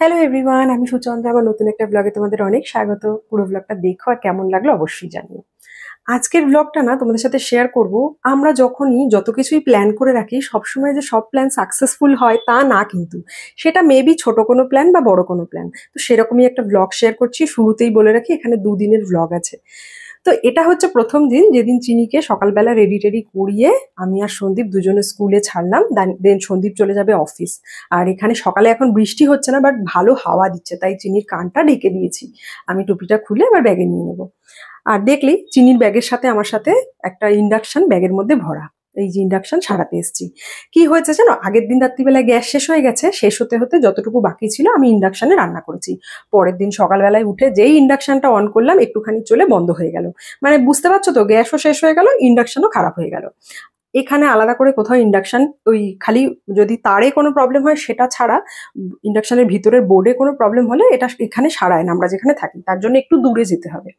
Hello everyone, আমি সুচন্দ্রা। আমার নতুন একটা ব্লগে তোমাদের অনেক স্বাগত। পুরো ব্লগটা দেখো আর কেমন লাগলো অবশ্যই জানিও। আজকের ব্লগটা না তোমাদের সাথে শেয়ার করব। আমরা যখনই যত কিছুই প্ল্যান করে রাখি, সবসময় যে সব প্ল্যান সাকসেসফুল হয় তা না, কিন্তু সেটা মেবি ছোট কোনো প্ল্যান বা বড় কোনো প্ল্যান। তো সেরকমই একটা ব্লগ শেয়ার করছি। শুরুতেই বলে রাখি, এখানে দুদিনের ব্লগ আছে। তো এটা হচ্ছে প্রথম দিন, যেদিন চিনিকে সকালবেলা রেডি টেডি করিয়ে আমি আর সন্দীপ দুজনে স্কুলে ছাড়লাম। দেন সন্দীপ চলে যাবে অফিস। আর এখানে সকালে এখন বৃষ্টি হচ্ছে না, বাট ভালো হাওয়া দিচ্ছে, তাই চিনির কানটা ঢেকে দিয়েছি। আমি টুপিটা খুলে এবার ব্যাগে নিয়ে নেবো। আর দেখলি চিনির ব্যাগের সাথে আমার সাথে একটা ইন্ডাকশন ব্যাগের মধ্যে ভরা। এই যে ইন্ডাকশন সারাতে এসেছি। কি হয়েছে জানো, আগের দিন রাত্রিবেলায় গ্যাস শেষ হয়ে গেছে। শেষ হতে হতে যতটুকু বাকি ছিল আমি ইন্ডাকশনে রান্না করেছি। পরের দিন সকালবেলায় উঠে যেই ইন্ডাকশনটা অন করলাম, একটুখানি চলে বন্ধ হয়ে গেল। মানে বুঝতে পারছো তো, গ্যাসও শেষ হয়ে গেল, ইন্ডাকশনও খারাপ হয়ে গেল। এখানে আলাদা করে কোথাও ইন্ডাকশন, ওই খালি যদি তারে কোনো প্রবলেম হয় সেটা ছাড়া, ইন্ডাকশনের ভিতরের বোর্ডে কোনো প্রবলেম হলে এটা এখানে সারায় না, আমরা যেখানে থাকি তার জন্য একটু দূরে যেতে হবে।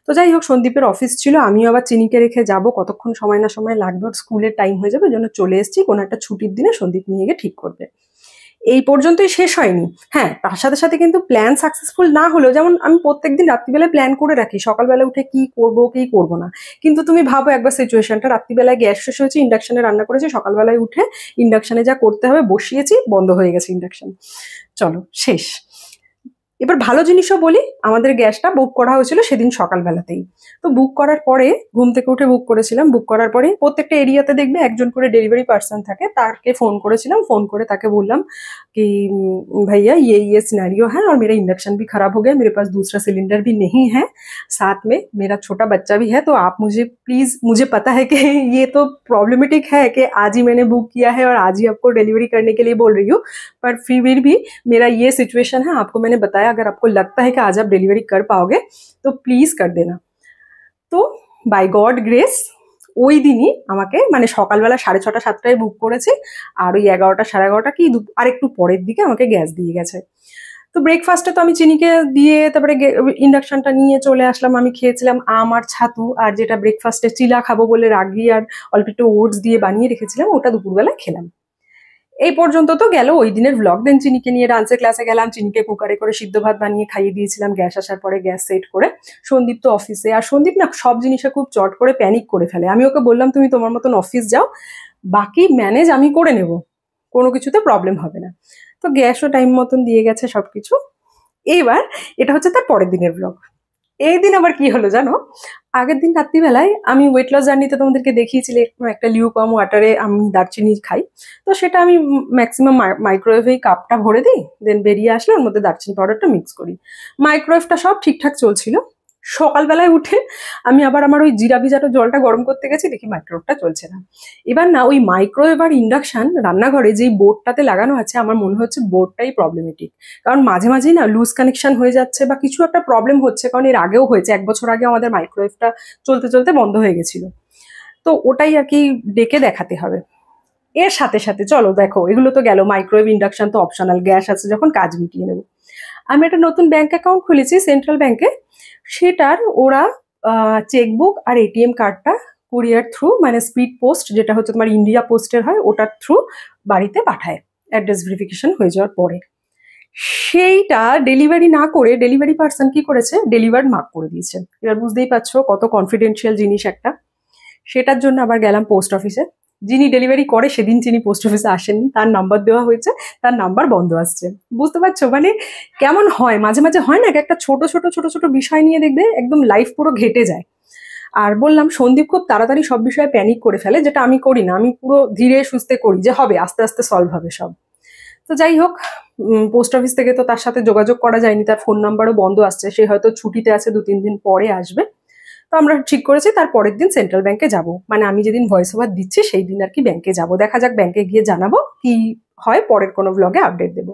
তো যাই হোক, সন্দীপের অফিস ছিল, আমিও আবার চিনিকে রেখে যাব, কতক্ষণ সময় না সময় লাগবে, ওর স্কুলের টাইম হয়ে যাবে, ওই জন্য চলে এসেছি। কোনো একটা ছুটির দিনে সন্দীপ নিয়ে গিয়ে ঠিক করবে। এই পর্যন্তই শেষ হয়নি। হ্যাঁ, তার সাথে সাথে কিন্তু প্ল্যান সাকসেসফুল না হলেও, যেমন আমি প্রত্যেকদিন রাত্রিবেলায় প্ল্যান করে রাখি সকালবেলা উঠে কি করব কি করব না। কিন্তু তুমি ভাবো একবার সিচুয়েশনটা, রাত্রিবেলায় গ্যাস শেষ হয়েছে, ইন্ডাকশনে রান্না করেছি, সকালবেলায় উঠে ইন্ডাকশনে যা করতে হবে বসিয়েছি, বন্ধ হয়ে গেছে ইন্ডাকশন। চলো শেষ। এবার ভালো জিনিসও বলি, আমাদের গ্যাসটা বুক করা হয়েছিল সেদিন সকালবেলাতেই। তো বুক করার পরে, ঘুম থেকে উঠে বুক করেছিলাম, বুক করার পরে প্রত্যেকটা এরিয়াতে দেখবে একজন করে ডেলিভারি পার্সন থাকে, তাকে ফোन করেছিলাম। ফোन করে তাকে বললাম कि भैया ये सिनेरियो है और मेरा इंडक्शन भी खराब हो गया, मेरे पास दूसरा सिलेंडर भी नहीं है, साथ में मेरा छोटा बच्चा भी है, तो आप मुझे प्लीज, मुझे पता है कि ये तो प्रॉब्लमेटिक है कि आज ही मैंने बुक किया है और आज ही आपको डिलीवरी करने के लिए बोल रही हूँ, पर फिर भी मेरा ये सिचुएशन है, आपको मैंने बताया, अगर आपको लगता है कि आज आप डिलीवरी कर पाओगे तो प्लीज कर देना। তো বাই গড গ্রেস ওই দিনই আমাকে, মানে সকালবেলা 6:30-7টায় বুক করেছি, আর ওই 11টা 11:30 কি আর একটু পরের দিকে আমাকে গ্যাস দিয়ে গেছে। তো ব্রেকফাস্টে তো আমি চিনিকে দিয়ে তারপরে ইন্ডাকশনটা নিয়ে চলে আসলাম। আমি খেয়েছিলাম আম আর ছাতু, আর যেটা ব্রেকফাস্টে চিলা খাবো বলে রাগি আর অল্প একটু ওটস দিয়ে বানিয়ে রেখেছিলাম, ওটা দুপুরবেলা খেলাম। এই পর্যন্ত তো গেল ওই দিনের ব্লগ। দেন চিনিকে নিয়ে ডান্সের ক্লাসে গেলাম, চিনিকে কুকারে করে সিদ্ধ ভাত বানিয়ে খাইয়ে দিয়েছিলাম। গ্যাস আসার পরে গ্যাস সেট করে সন্দীপ তো অফিসে। আর সন্দীপ না সব জিনিসে খুব চট করে প্যানিক করে ফেলে। আমি ওকে বললাম তুমি তোমার মতন অফিস যাও, বাকি ম্যানেজ আমি করে নেব, কোনো কিছুতে প্রবলেম হবে না। তো গ্যাসও টাইম মতন দিয়ে গেছে সবকিছু। এইবার এটা হচ্ছে তার পরের দিনের ব্লগ। এই দিন আবার কি হলো জানো, আগের দিন রাত্রিবেলায় আমি ওয়েট লস জার্নিতে তোমাদেরকে দেখিয়েছিলে একটা লিউকওয়ার্ম ওয়াটারে আমি দারচিনি খাই। তো সেটা আমি ম্যাক্সিমাম মাইক্রোওয়েভে কাপটা ভরে দিই, দেন বেরিয়ে আসলে ওর মধ্যে দারচিনি পাউডারটা মিক্স করি। মাইক্রোওয়েভটা সব ঠিকঠাক চলছিল। সকালবেলায় উঠে আমি আবার আমার ওই জিরা ভিজানো জলটা গরম করতে গেছি, দেখি মাইক্রোওয়েভটা চলছে না। এবার না ওই মাইক্রোওয়েভ আর ইন্ডাকশন রান্নাঘরে যেই বোর্ডটাতে লাগানো আছে, আমার মনে হচ্ছে বোর্ডটাই প্রবলেমেটিক। কারণ মাঝে মাঝেই না লুজ কানেকশন হয়ে যাচ্ছে বা কিছু একটা প্রবলেম হচ্ছে। কারণ এর আগেও হয়েছে, 1 বছর আগে আমাদের মাইক্রোওয়েভটা চলতে চলতে বন্ধ হয়ে গেছিল। তো ওটাই আর কি ডেকে দেখাতে হবে। এর সাথে সাথে চলো দেখো, এগুলো তো গেল, মাইক্রোওয়েভ ইন্ডাকশন তো অপশনাল, গ্যাস আছে যখন কাজ মিটিয়ে নেব। আমি একটা নতুন ব্যাংক অ্যাকাউন্ট খুলেছি সেন্ট্রাল ব্যাংকে। সেটার ওরা চেকবুক আর এটিএম কার্ডটা কুরিয়ার থ্রু, মানে স্পিড পোস্ট, যেটা হচ্ছে তোমার ইন্ডিয়া পোস্টের হয়, ওটার থ্রু বাড়িতে পাঠায় অ্যাড্রেস ভেরিফিকেশন হয়ে যাওয়ার পরে। সেইটা ডেলিভারি না করে ডেলিভারি পার্সন কি করেছে, ডেলিভার্ড মার্ক করে দিয়েছে। এবার বুঝতেই পারছো কত কনফিডেন্সিয়াল জিনিস একটা। সেটার জন্য আবার গেলাম পোস্ট অফিসে। যিনি ডেলিভারি করে সেদিন যিনি পোস্ট অফিসে আসেননি, তার নাম্বার দেওয়া হয়েছে, তার নাম্বার বন্ধ আসছে। বুঝতে পারছো মানে কেমন হয়, মাঝে মাঝে হয় না একটা ছোট ছোট ছোট ছোট বিষয় নিয়ে দেখবে একদম লাইফ পুরো ঘেটে যায়। আর বললাম সন্দীপ খুব তাড়াতাড়ি সব বিষয়ে প্যানিক করে ফেলে, যেটা আমি করি না। আমি পুরো ধীরে সুস্থে করি, যে হবে, আস্তে আস্তে সলভ হবে সব। তো যাই হোক, পোস্ট অফিস থেকে তো তার সাথে যোগাযোগ করা যায়নি, তার ফোন নাম্বারও বন্ধ আসছে, সে হয়তো ছুটিতে আছে, 2-3 দিন পরে আসবে। তো আমরা ঠিক করেছি তার পরের দিন সেন্ট্রাল ব্যাংকে যাব, মানে আমি যেদিন ভয়েস ওভার দিচ্ছি সেই দিন আর কি ব্যাংকে যাব। দেখা যাক, ব্যাংকে গিয়ে জানাবো কি হয়, পরের কোনো ব্লগে আপডেট দেবো।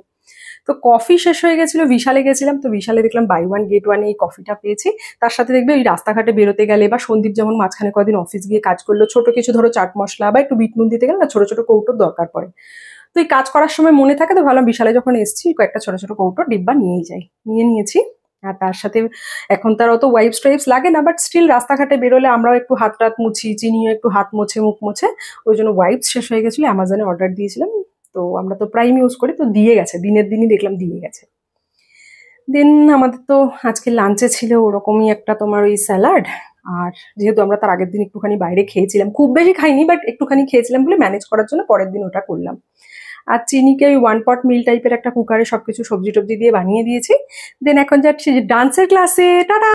তো কফি শেষ হয়ে গেছিল, বিশালে গেছিলাম। তো বিশালে দেখলাম বাই ওয়ান গেট ওয়ান এই কফিটা পেয়েছি। তার সাথে দেখবে ওই রাস্তাঘাটে বেরোতে গেলে, বা সন্দীপ যেমন মাঝখানে কদিন অফিস গিয়ে কাজ করলো, ছোট কিছু ধরো চাট মশলা বা একটু বিট নুন দিতে গেলে না, ছোট ছোট কৌটোর দরকার পড়ে। তো এই কাজ করার সময় মনে থাকে, তো ভাবলাম বিশালে যখন এসেছি কয়েকটা ছোট ছোট কৌটো ডিব্বা নিয়েই যাই, নিয়ে নিয়েছি। আর তার সাথে এখন তার অত ওয়াইপস টাইপস লাগে না, বাট স্টিল রাস্তাঘাটে বেরোলে আমরাও একটু হাত টাত মুছি, চিনিও একটু হাত মোছে, মুখ মোছে। ওই জন্য ওয়াইপস শেষ হয়ে গেছিলো, অ্যামাজনে অর্ডার দিয়েছিলাম। তো আমরা তো প্রাইম ইউজ করি, তো দিয়ে গেছে, দিনের দিনই দেখলাম দিয়ে গেছে। দেন আমাদের তো আজকে লাঞ্চে ছিল ওরকমই একটা তোমার ওই স্যালাড। আর যেহেতু আমরা তার আগের দিন একটুখানি বাইরে খেয়েছিলাম, খুব বেশি খাইনি বাট একটুখানি খেয়েছিলাম বলে ম্যানেজ করার জন্য পরের দিন ওটা করলাম। আর চিনিকে ওই 1 পট মিল টাইপের একটা কুকারে সবকিছু সবজি টবজি দিয়ে বানিয়ে দিয়েছি। দেন এখন যাচ্ছি ডান্সের ক্লাসে। টাটা।